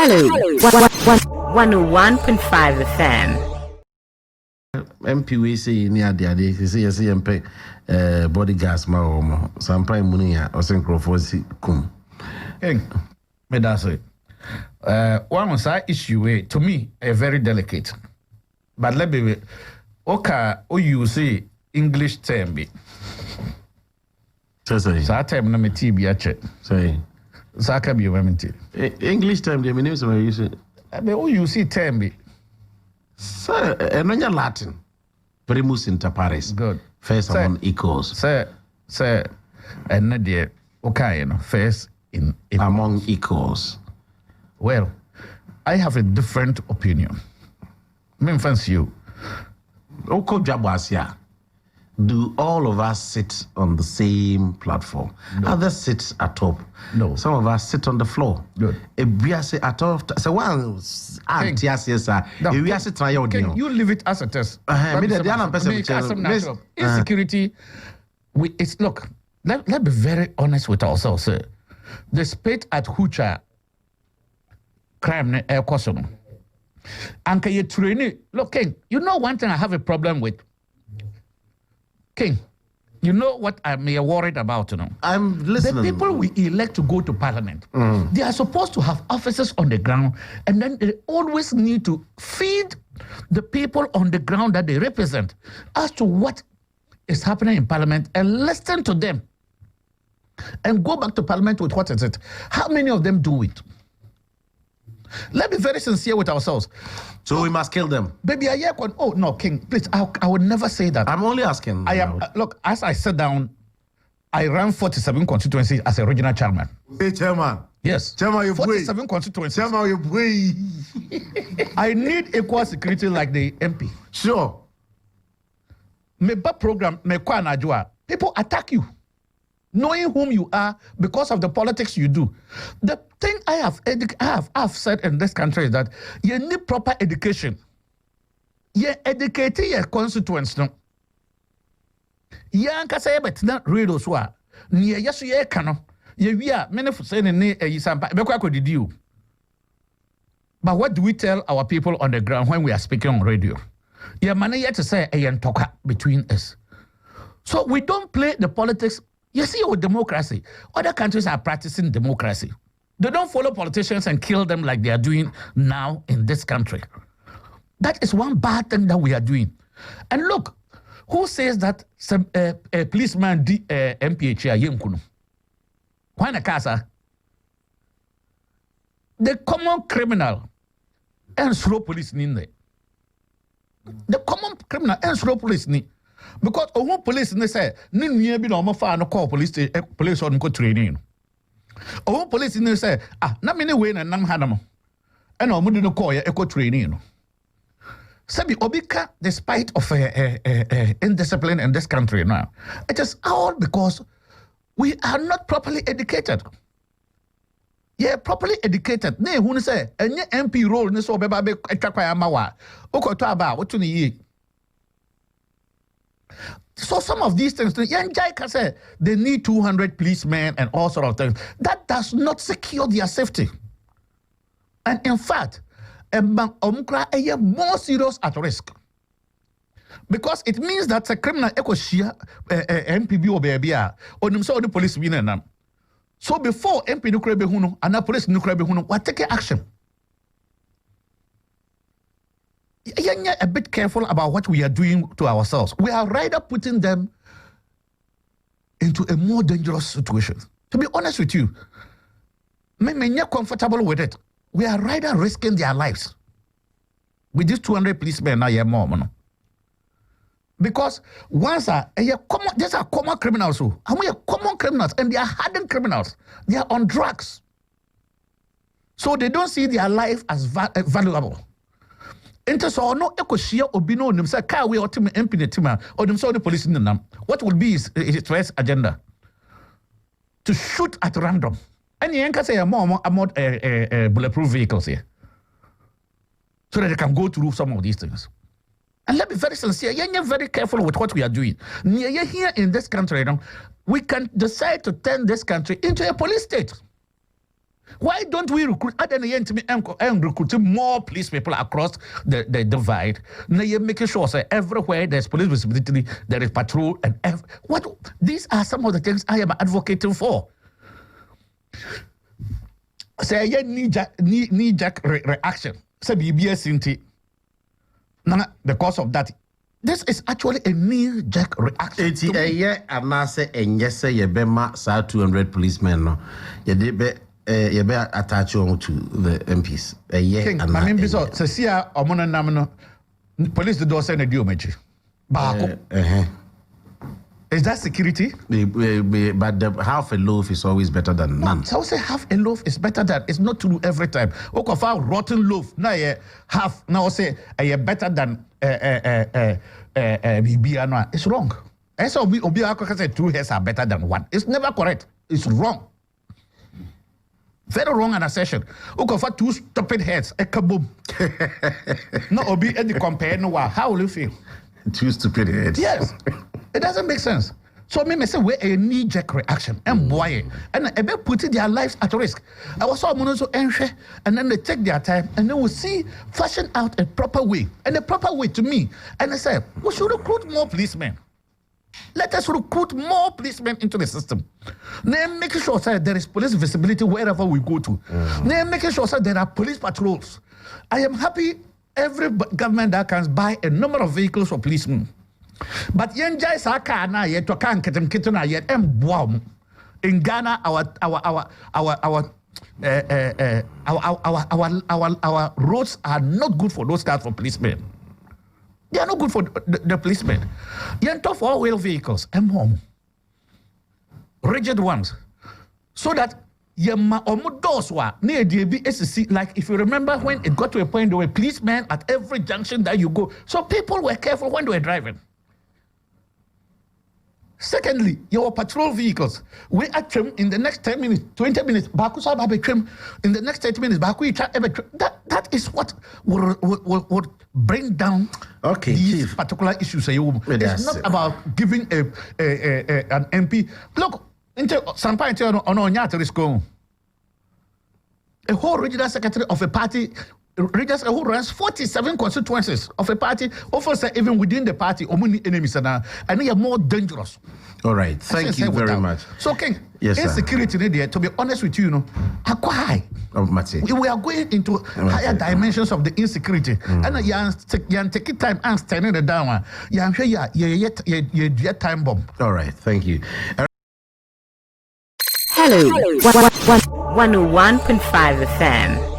Hello, 101.5 FM. MPWC near the idea, see bodyguards, my home, some prime money, or synchrophosi cum. Hey, me that's it. One side issue to me a very delicate. But let me okay, you say English term be. Say. So term na me TB ache. Say. Saka be women tea. English term, the meaning of you say. You see term be. Sir, and on your Latin, primus inter pares. Good. First among equals. Sir, and not there. Okay, you know, first in among equals. Well, I have a different opinion. Me fancy you. Oko Jabwasia. Do all of us sit on the same platform? No. Others sit atop. No. Some of us sit on the floor. Good. We sit atop. So one aunt, yes, sir. We sit try your deal. You leave it as a test. Insecurity. It's look. Let's be very honest with ourselves, sir. The spate at Hucha crime ne air caution. And you train. Look, King. You know one thing I have a problem with. King, you know what I'm worried about, you know? I'm listening. The people we elect to go to parliament, they are supposed to have officers on the ground, and then they always need to feed the people on the ground that they represent as to what is happening in parliament and listen to them. And go back to parliament with what is it? How many of them do it? Let's be very sincere with ourselves. So we must kill them. Baby, oh no, King, please, I would never say that. I'm only asking. I am, look, as I sat down, I ran 47 constituencies as a regional chairman. Hey, chairman. Yes. Chairman, you 47 constituencies. Chairman, you boy. I need equal security like the MP. Sure. Me ba program, me kwa najua. People attack you. Knowing whom you are because of the politics you do. The thing I have said in this country is that you need proper education. You educate your constituents. No. You can't say but not read those who are. Near yes, you can. We are many for saying you. But what do we tell our people on the ground when we are speaking on radio? Your money yet to say a talk between us. So we don't play the politics. You see, with democracy, other countries are practicing democracy. They don't follow politicians and kill them like they are doing now in this country. That is one bad thing that we are doing. And look, who says that some a policeman MPH here? Why na casa? The common criminal and slow police in there. The common criminal and slow police ni. Because police they say ni nua bi na omo fa no call police on go training. Police they say na me ne we na nam hanam. E na omo di no call ya eco training. Sabi obika despite of indiscipline in this country now. It is all because we are not properly educated. Yeah, properly educated. Ne hu say enye MP role ni so beba be atwa ya mawa. Okoto aba otu ni yi. So some of these things, they need 200 policemen and all sort of things. That does not secure their safety. And in fact, Omkra is more serious at risk. Because it means that a criminal MPB or baby or the police win. So before MP nukrebe huno and the police nukrebe huno, what take action? You're a bit careful about what we are doing to ourselves. We are rather putting them into a more dangerous situation. To be honest with you, maybe you're comfortable with it. We are rather risking their lives. With these 200 policemen now, you're more. No? Because these are common criminals. And we are common criminals, and they are hardened criminals. They are on drugs. So they don't see their life as valuable. Into so no ekoshia obino nim say car we otim MP netima or nim so the police in them. What will be his first agenda? To shoot at random. And you can say more bulletproof vehicles here. So that they can go through some of these things. And let's be very sincere. You're very careful with what we are doing. Here in this country, we can decide to turn this country into a police state. Why don't we recruit? I am recruiting more police people across the divide. Now you're making sure that everywhere there's police visibility, there is patrol, and what? These are some of the things I am advocating for. Say knee-jerk reaction. Say BBS inti. Now because of that, this is actually a knee-jerk reaction. It's a year and I say and yes say you be ma 200 policemen no. You be attach on to the MPs. A year King, and I mean so see omono nam no police the door say na di omachi. Baako. Is that security? But half a loaf is always better than none. So say half a loaf is better than it's not true every time. Okofa rotten loaf now half now say better than BBA. It's wrong. So obi akoko say 2 heads are better than 1. It's never correct. It's wrong. Very wrong an assertion. Okofa 2 stupid heads. Kaboom. No obi any compare no. How will you feel? 2 stupid heads. Yes. It doesn't make sense. So me say we a knee-jerk reaction and boy and putting their lives at risk. I was so and then they take their time and then we see fashion out a proper way. And a proper way to me. And I say, we should recruit more policemen. Let us recruit more policemen into the system. Then making sure that there is police visibility wherever we go to. Then making sure that there are police patrols. I am happy every government that can buy a number of vehicles for policemen. But yenjai sa car na yet to can kitten na yet in Ghana our roads are not good for those cars for policemen. They are not good for the policemen. Yen tough all-wheel vehicles home. Rigid ones. So that like if you remember when it got to a point there were policemen at every junction that you go. So people were careful when they were driving. Secondly, your patrol vehicles. We are trim in the next 10 minutes, 20 minutes. In the next 30 minutes, that is what would bring down these Chief. Particular issues. It's not about giving an MP. Look, a whole regional secretary of a party who runs 47 constituencies of a party, offers even within the party, enemies and they are more dangerous. All right, thank you very much. So, King, yes, insecurity there, to be honest with you, high. We are going into higher dimensions of the insecurity. And you take time and standing it down. You time bomb. All right, thank you. Hello, 101.5 FM.